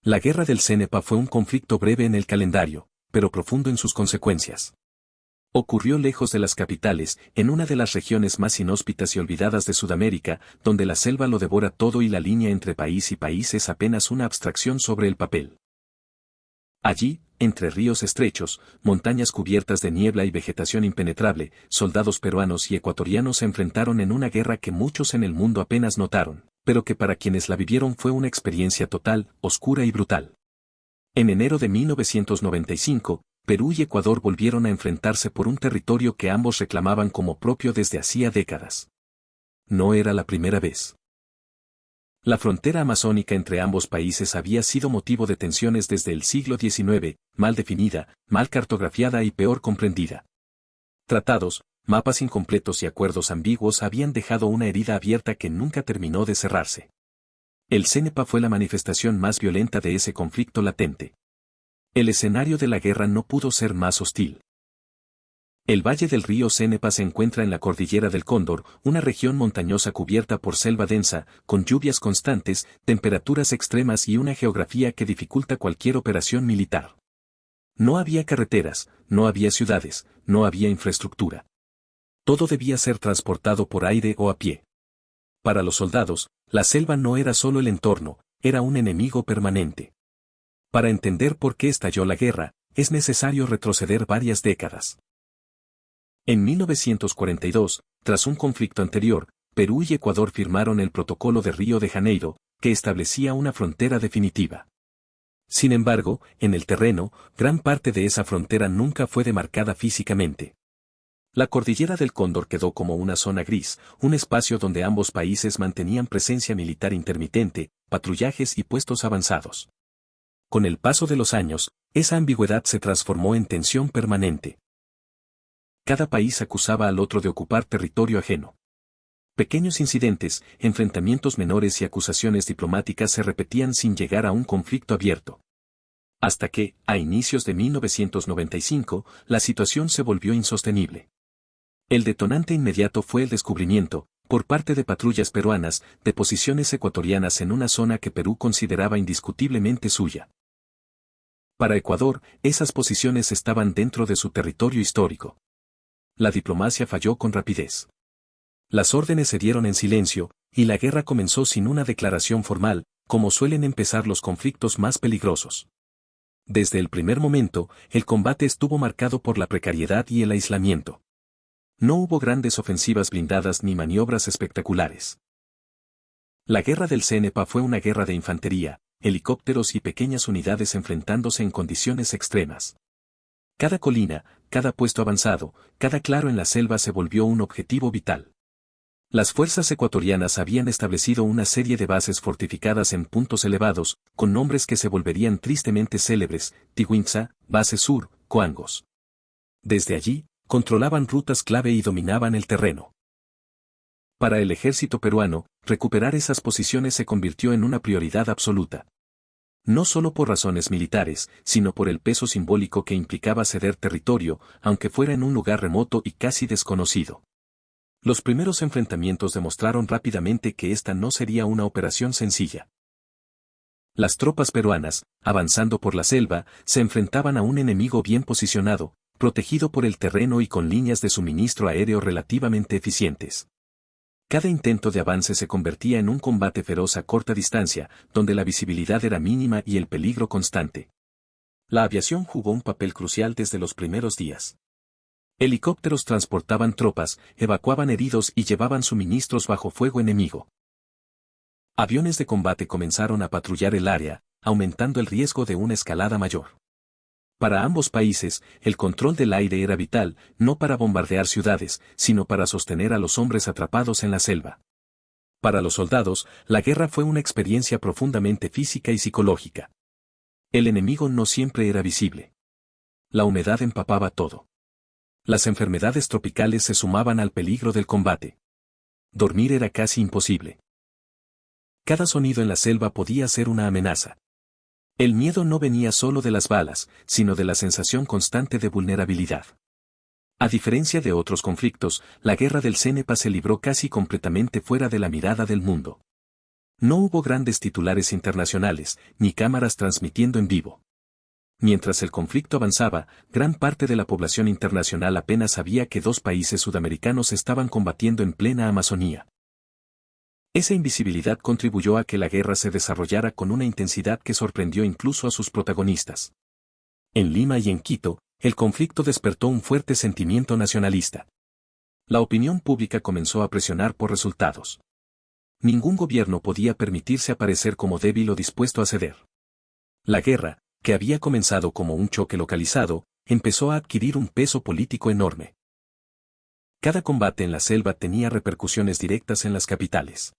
La guerra del Cenepa fue un conflicto breve en el calendario, pero profundo en sus consecuencias. Ocurrió lejos de las capitales, en una de las regiones más inhóspitas y olvidadas de Sudamérica, donde la selva lo devora todo y la línea entre país y país es apenas una abstracción sobre el papel. Allí, entre ríos estrechos, montañas cubiertas de niebla y vegetación impenetrable, soldados peruanos y ecuatorianos se enfrentaron en una guerra que muchos en el mundo apenas notaron, pero que para quienes la vivieron fue una experiencia total, oscura y brutal. En enero de 1995, Perú y Ecuador volvieron a enfrentarse por un territorio que ambos reclamaban como propio desde hacía décadas. No era la primera vez. La frontera amazónica entre ambos países había sido motivo de tensiones desde el siglo XIX, mal definida, mal cartografiada y peor comprendida. Tratados, mapas incompletos y acuerdos ambiguos habían dejado una herida abierta que nunca terminó de cerrarse. El Cenepa fue la manifestación más violenta de ese conflicto latente. El escenario de la guerra no pudo ser más hostil. El valle del río Cenepa se encuentra en la cordillera del Cóndor, una región montañosa cubierta por selva densa, con lluvias constantes, temperaturas extremas y una geografía que dificulta cualquier operación militar. No había carreteras, no había ciudades, no había infraestructura. Todo debía ser transportado por aire o a pie. Para los soldados, la selva no era solo el entorno, era un enemigo permanente. Para entender por qué estalló la guerra, es necesario retroceder varias décadas. En 1942, tras un conflicto anterior, Perú y Ecuador firmaron el Protocolo de Río de Janeiro, que establecía una frontera definitiva. Sin embargo, en el terreno, gran parte de esa frontera nunca fue demarcada físicamente. La cordillera del Cóndor quedó como una zona gris, un espacio donde ambos países mantenían presencia militar intermitente, patrullajes y puestos avanzados. Con el paso de los años, esa ambigüedad se transformó en tensión permanente. Cada país acusaba al otro de ocupar territorio ajeno. Pequeños incidentes, enfrentamientos menores y acusaciones diplomáticas se repetían sin llegar a un conflicto abierto. Hasta que, a inicios de 1995, la situación se volvió insostenible. El detonante inmediato fue el descubrimiento, por parte de patrullas peruanas, de posiciones ecuatorianas en una zona que Perú consideraba indiscutiblemente suya. Para Ecuador, esas posiciones estaban dentro de su territorio histórico. La diplomacia falló con rapidez. Las órdenes se dieron en silencio, y la guerra comenzó sin una declaración formal, como suelen empezar los conflictos más peligrosos. Desde el primer momento, el combate estuvo marcado por la precariedad y el aislamiento. No hubo grandes ofensivas blindadas ni maniobras espectaculares. La guerra del Cenepa fue una guerra de infantería, helicópteros y pequeñas unidades enfrentándose en condiciones extremas. Cada colina, cada puesto avanzado, cada claro en la selva se volvió un objetivo vital. Las fuerzas ecuatorianas habían establecido una serie de bases fortificadas en puntos elevados, con nombres que se volverían tristemente célebres: Tiguinza, Base Sur, Coangos. Desde allí, controlaban rutas clave y dominaban el terreno. Para el ejército peruano, recuperar esas posiciones se convirtió en una prioridad absoluta. No solo por razones militares, sino por el peso simbólico que implicaba ceder territorio, aunque fuera en un lugar remoto y casi desconocido. Los primeros enfrentamientos demostraron rápidamente que esta no sería una operación sencilla. Las tropas peruanas, avanzando por la selva, se enfrentaban a un enemigo bien posicionado, protegido por el terreno y con líneas de suministro aéreo relativamente eficientes. Cada intento de avance se convertía en un combate feroz a corta distancia, donde la visibilidad era mínima y el peligro constante. La aviación jugó un papel crucial desde los primeros días. Helicópteros transportaban tropas, evacuaban heridos y llevaban suministros bajo fuego enemigo. Aviones de combate comenzaron a patrullar el área, aumentando el riesgo de una escalada mayor. Para ambos países, el control del aire era vital, no para bombardear ciudades, sino para sostener a los hombres atrapados en la selva. Para los soldados, la guerra fue una experiencia profundamente física y psicológica. El enemigo no siempre era visible. La humedad empapaba todo. Las enfermedades tropicales se sumaban al peligro del combate. Dormir era casi imposible. Cada sonido en la selva podía ser una amenaza. El miedo no venía solo de las balas, sino de la sensación constante de vulnerabilidad. A diferencia de otros conflictos, la guerra del Cenepa se libró casi completamente fuera de la mirada del mundo. No hubo grandes titulares internacionales, ni cámaras transmitiendo en vivo. Mientras el conflicto avanzaba, gran parte de la población internacional apenas sabía que dos países sudamericanos estaban combatiendo en plena Amazonía. Esa invisibilidad contribuyó a que la guerra se desarrollara con una intensidad que sorprendió incluso a sus protagonistas. En Lima y en Quito, el conflicto despertó un fuerte sentimiento nacionalista. La opinión pública comenzó a presionar por resultados. Ningún gobierno podía permitirse aparecer como débil o dispuesto a ceder. La guerra, que había comenzado como un choque localizado, empezó a adquirir un peso político enorme. Cada combate en la selva tenía repercusiones directas en las capitales.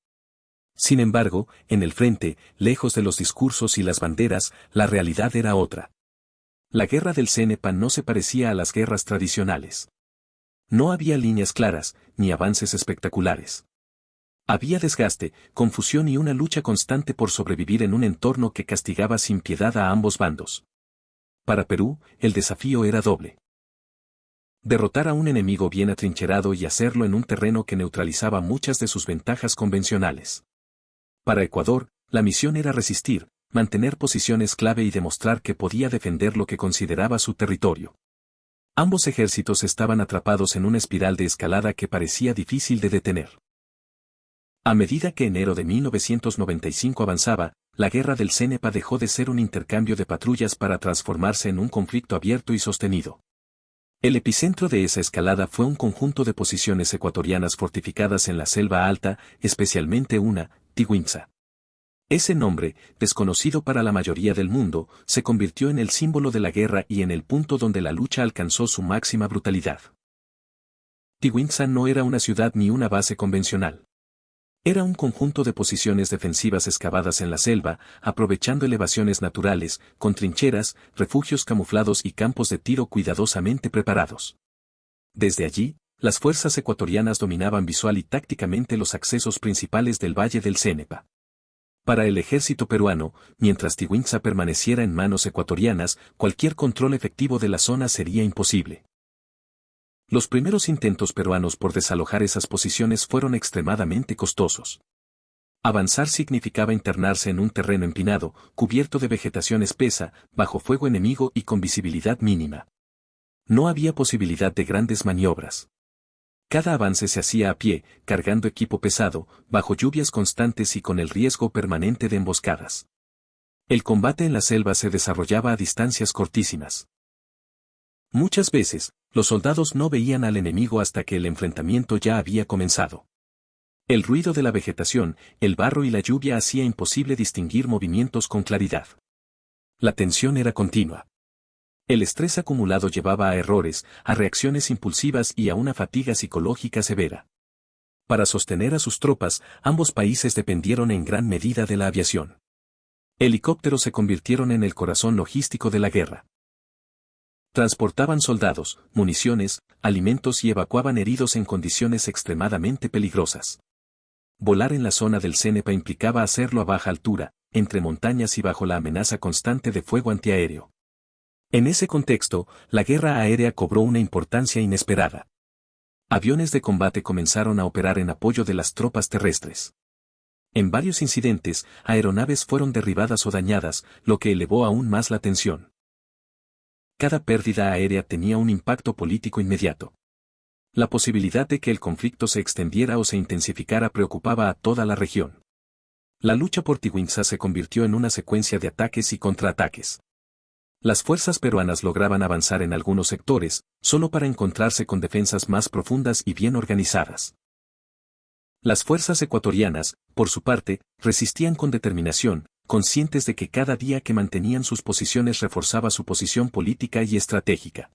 Sin embargo, en el frente, lejos de los discursos y las banderas, la realidad era otra. La guerra del Cenepa no se parecía a las guerras tradicionales. No había líneas claras, ni avances espectaculares. Había desgaste, confusión y una lucha constante por sobrevivir en un entorno que castigaba sin piedad a ambos bandos. Para Perú, el desafío era doble. Derrotar a un enemigo bien atrincherado y hacerlo en un terreno que neutralizaba muchas de sus ventajas convencionales. Para Ecuador, la misión era resistir, mantener posiciones clave y demostrar que podía defender lo que consideraba su territorio. Ambos ejércitos estaban atrapados en una espiral de escalada que parecía difícil de detener. A medida que enero de 1995 avanzaba, la guerra del Cenepa dejó de ser un intercambio de patrullas para transformarse en un conflicto abierto y sostenido. El epicentro de esa escalada fue un conjunto de posiciones ecuatorianas fortificadas en la selva alta, especialmente una, Tiguinza. Ese nombre, desconocido para la mayoría del mundo, se convirtió en el símbolo de la guerra y en el punto donde la lucha alcanzó su máxima brutalidad. Tiguinza no era una ciudad ni una base convencional. Era un conjunto de posiciones defensivas excavadas en la selva, aprovechando elevaciones naturales, con trincheras, refugios camuflados y campos de tiro cuidadosamente preparados. Desde allí, las fuerzas ecuatorianas dominaban visual y tácticamente los accesos principales del Valle del Cenepa. Para el ejército peruano, mientras Tiguinza permaneciera en manos ecuatorianas, cualquier control efectivo de la zona sería imposible. Los primeros intentos peruanos por desalojar esas posiciones fueron extremadamente costosos. Avanzar significaba internarse en un terreno empinado, cubierto de vegetación espesa, bajo fuego enemigo y con visibilidad mínima. No había posibilidad de grandes maniobras. Cada avance se hacía a pie, cargando equipo pesado, bajo lluvias constantes y con el riesgo permanente de emboscadas. El combate en la selva se desarrollaba a distancias cortísimas. Muchas veces, los soldados no veían al enemigo hasta que el enfrentamiento ya había comenzado. El ruido de la vegetación, el barro y la lluvia hacía imposible distinguir movimientos con claridad. La tensión era continua. El estrés acumulado llevaba a errores, a reacciones impulsivas y a una fatiga psicológica severa. Para sostener a sus tropas, ambos países dependieron en gran medida de la aviación. Helicópteros se convirtieron en el corazón logístico de la guerra. Transportaban soldados, municiones, alimentos y evacuaban heridos en condiciones extremadamente peligrosas. Volar en la zona del Cenepa implicaba hacerlo a baja altura, entre montañas y bajo la amenaza constante de fuego antiaéreo. En ese contexto, la guerra aérea cobró una importancia inesperada. Aviones de combate comenzaron a operar en apoyo de las tropas terrestres. En varios incidentes, aeronaves fueron derribadas o dañadas, lo que elevó aún más la tensión. Cada pérdida aérea tenía un impacto político inmediato. La posibilidad de que el conflicto se extendiera o se intensificara preocupaba a toda la región. La lucha por Tiguinza se convirtió en una secuencia de ataques y contraataques. Las fuerzas peruanas lograban avanzar en algunos sectores, solo para encontrarse con defensas más profundas y bien organizadas. Las fuerzas ecuatorianas, por su parte, resistían con determinación, conscientes de que cada día que mantenían sus posiciones reforzaba su posición política y estratégica.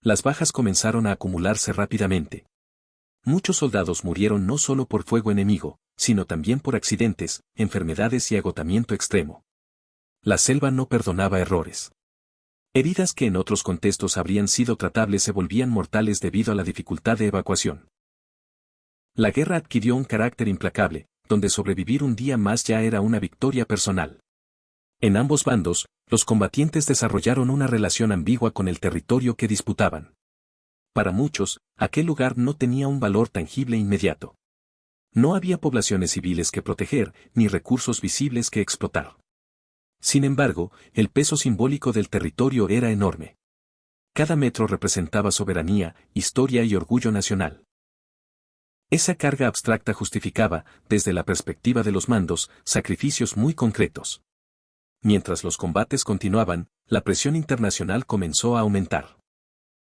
Las bajas comenzaron a acumularse rápidamente. Muchos soldados murieron no solo por fuego enemigo, sino también por accidentes, enfermedades y agotamiento extremo. La selva no perdonaba errores. Heridas que en otros contextos habrían sido tratables se volvían mortales debido a la dificultad de evacuación. La guerra adquirió un carácter implacable, donde sobrevivir un día más ya era una victoria personal. En ambos bandos, los combatientes desarrollaron una relación ambigua con el territorio que disputaban. Para muchos, aquel lugar no tenía un valor tangible inmediato. No había poblaciones civiles que proteger, ni recursos visibles que explotar. Sin embargo, el peso simbólico del territorio era enorme. Cada metro representaba soberanía, historia y orgullo nacional. Esa carga abstracta justificaba, desde la perspectiva de los mandos, sacrificios muy concretos. Mientras los combates continuaban, la presión internacional comenzó a aumentar.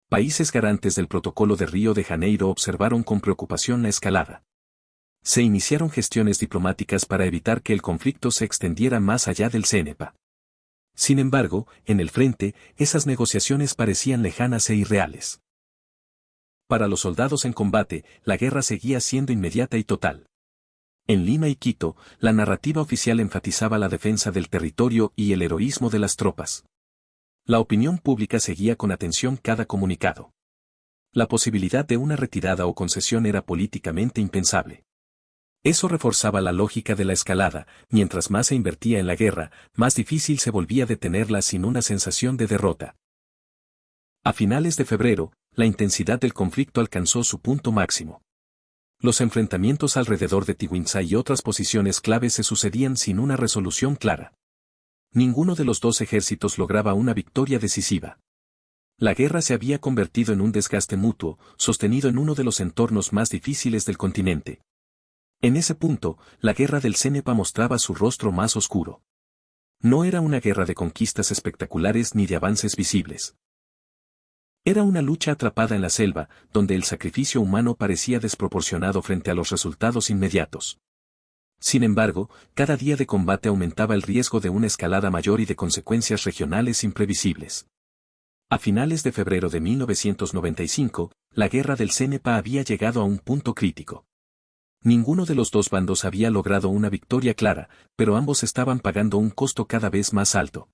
Países garantes del Protocolo de Río de Janeiro observaron con preocupación la escalada. Se iniciaron gestiones diplomáticas para evitar que el conflicto se extendiera más allá del CENEPA. Sin embargo, en el frente, esas negociaciones parecían lejanas e irreales. Para los soldados en combate, la guerra seguía siendo inmediata y total. En Lima y Quito, la narrativa oficial enfatizaba la defensa del territorio y el heroísmo de las tropas. La opinión pública seguía con atención cada comunicado. La posibilidad de una retirada o concesión era políticamente impensable. Eso reforzaba la lógica de la escalada, mientras más se invertía en la guerra, más difícil se volvía detenerla sin una sensación de derrota. A finales de febrero, la intensidad del conflicto alcanzó su punto máximo. Los enfrentamientos alrededor de Tiwinsa y otras posiciones claves se sucedían sin una resolución clara. Ninguno de los dos ejércitos lograba una victoria decisiva. La guerra se había convertido en un desgaste mutuo, sostenido en uno de los entornos más difíciles del continente. En ese punto, la guerra del CENEPA mostraba su rostro más oscuro. No era una guerra de conquistas espectaculares ni de avances visibles. Era una lucha atrapada en la selva, donde el sacrificio humano parecía desproporcionado frente a los resultados inmediatos. Sin embargo, cada día de combate aumentaba el riesgo de una escalada mayor y de consecuencias regionales imprevisibles. A finales de febrero de 1995, la guerra del CENEPA había llegado a un punto crítico. Ninguno de los dos bandos había logrado una victoria clara, pero ambos estaban pagando un costo cada vez más alto.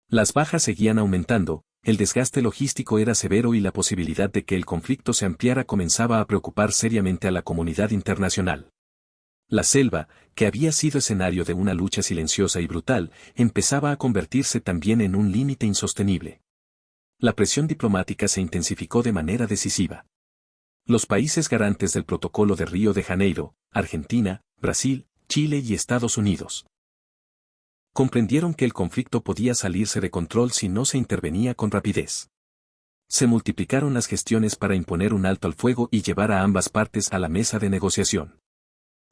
Las bajas seguían aumentando, el desgaste logístico era severo y la posibilidad de que el conflicto se ampliara comenzaba a preocupar seriamente a la comunidad internacional. La selva, que había sido escenario de una lucha silenciosa y brutal, empezaba a convertirse también en un límite insostenible. La presión diplomática se intensificó de manera decisiva. Los países garantes del Protocolo de Río de Janeiro, Argentina, Brasil, Chile y Estados Unidos, comprendieron que el conflicto podía salirse de control si no se intervenía con rapidez. Se multiplicaron las gestiones para imponer un alto al fuego y llevar a ambas partes a la mesa de negociación.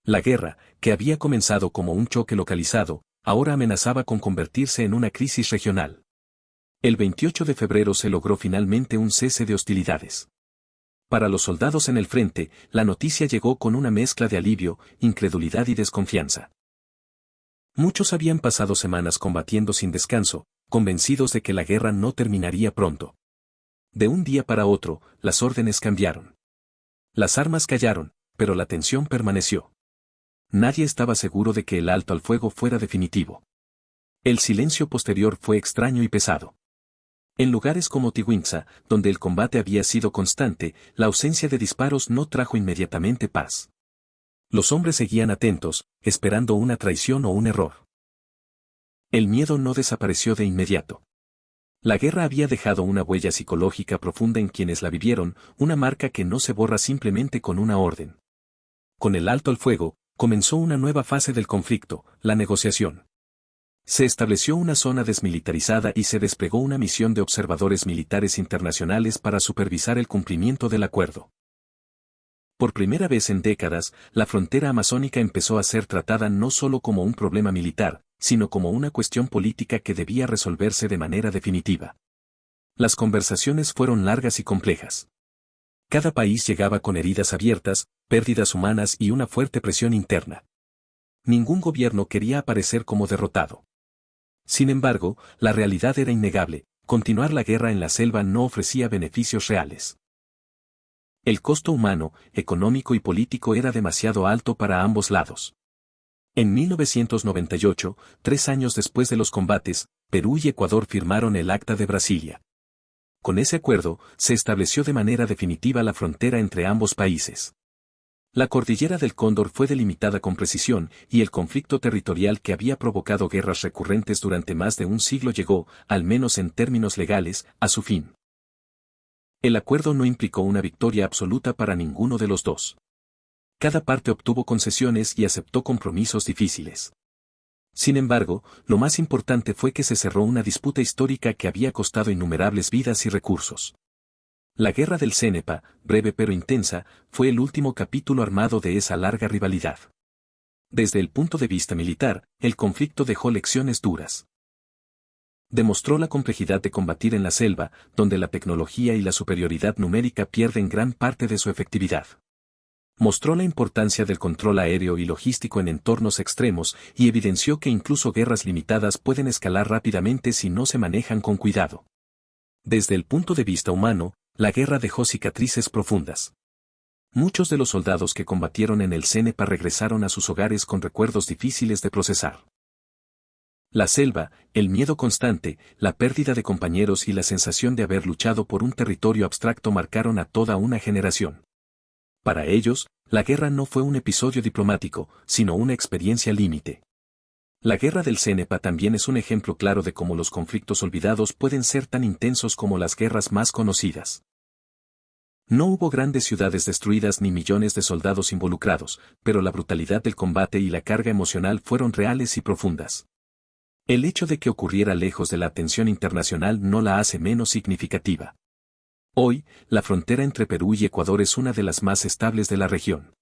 La guerra, que había comenzado como un choque localizado, ahora amenazaba con convertirse en una crisis regional. El 28 de febrero se logró finalmente un cese de hostilidades. Para los soldados en el frente, la noticia llegó con una mezcla de alivio, incredulidad y desconfianza. Muchos habían pasado semanas combatiendo sin descanso, convencidos de que la guerra no terminaría pronto. De un día para otro, las órdenes cambiaron. Las armas callaron, pero la tensión permaneció. Nadie estaba seguro de que el alto al fuego fuera definitivo. El silencio posterior fue extraño y pesado. En lugares como Tiwinsa, donde el combate había sido constante, la ausencia de disparos no trajo inmediatamente paz. Los hombres seguían atentos, esperando una traición o un error. El miedo no desapareció de inmediato. La guerra había dejado una huella psicológica profunda en quienes la vivieron, una marca que no se borra simplemente con una orden. Con el alto al fuego, comenzó una nueva fase del conflicto, la negociación. Se estableció una zona desmilitarizada y se desplegó una misión de observadores militares internacionales para supervisar el cumplimiento del acuerdo. Por primera vez en décadas, la frontera amazónica empezó a ser tratada no solo como un problema militar, sino como una cuestión política que debía resolverse de manera definitiva. Las conversaciones fueron largas y complejas. Cada país llegaba con heridas abiertas, pérdidas humanas y una fuerte presión interna. Ningún gobierno quería aparecer como derrotado. Sin embargo, la realidad era innegable, continuar la guerra en la selva no ofrecía beneficios reales. El costo humano, económico y político era demasiado alto para ambos lados. En 1998, 3 años después de los combates, Perú y Ecuador firmaron el Acta de Brasilia. Con ese acuerdo, se estableció de manera definitiva la frontera entre ambos países. La cordillera del Cóndor fue delimitada con precisión y el conflicto territorial que había provocado guerras recurrentes durante más de un siglo llegó, al menos en términos legales, a su fin. El acuerdo no implicó una victoria absoluta para ninguno de los dos. Cada parte obtuvo concesiones y aceptó compromisos difíciles. Sin embargo, lo más importante fue que se cerró una disputa histórica que había costado innumerables vidas y recursos. La Guerra del Cénepa, breve pero intensa, fue el último capítulo armado de esa larga rivalidad. Desde el punto de vista militar, el conflicto dejó lecciones duras. Demostró la complejidad de combatir en la selva, donde la tecnología y la superioridad numérica pierden gran parte de su efectividad. Mostró la importancia del control aéreo y logístico en entornos extremos y evidenció que incluso guerras limitadas pueden escalar rápidamente si no se manejan con cuidado. Desde el punto de vista humano, la guerra dejó cicatrices profundas. Muchos de los soldados que combatieron en el Cénepa regresaron a sus hogares con recuerdos difíciles de procesar. La selva, el miedo constante, la pérdida de compañeros y la sensación de haber luchado por un territorio abstracto marcaron a toda una generación. Para ellos, la guerra no fue un episodio diplomático, sino una experiencia límite. La Guerra del Cénepa también es un ejemplo claro de cómo los conflictos olvidados pueden ser tan intensos como las guerras más conocidas. No hubo grandes ciudades destruidas ni millones de soldados involucrados, pero la brutalidad del combate y la carga emocional fueron reales y profundas. El hecho de que ocurriera lejos de la atención internacional no la hace menos significativa. Hoy, la frontera entre Perú y Ecuador es una de las más estables de la región.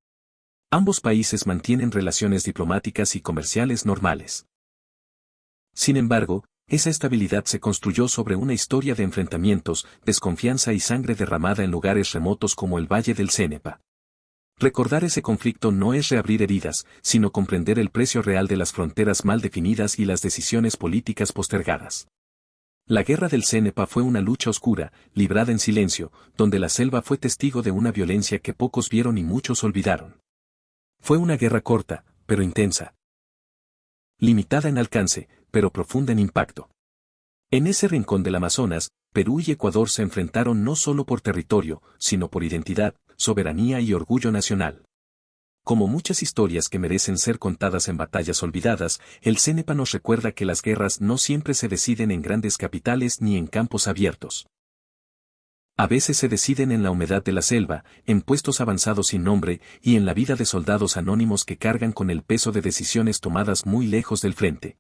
Ambos países mantienen relaciones diplomáticas y comerciales normales. Sin embargo, esa estabilidad se construyó sobre una historia de enfrentamientos, desconfianza y sangre derramada en lugares remotos como el Valle del Cénepa. Recordar ese conflicto no es reabrir heridas, sino comprender el precio real de las fronteras mal definidas y las decisiones políticas postergadas. La Guerra del Cénepa fue una lucha oscura, librada en silencio, donde la selva fue testigo de una violencia que pocos vieron y muchos olvidaron. Fue una guerra corta, pero intensa. Limitada en alcance, pero profunda en impacto. En ese rincón del Amazonas, Perú y Ecuador se enfrentaron no solo por territorio, sino por identidad, soberanía y orgullo nacional. Como muchas historias que merecen ser contadas en batallas olvidadas, el Cénepa nos recuerda que las guerras no siempre se deciden en grandes capitales ni en campos abiertos. A veces se deciden en la humedad de la selva, en puestos avanzados sin nombre y en la vida de soldados anónimos que cargan con el peso de decisiones tomadas muy lejos del frente.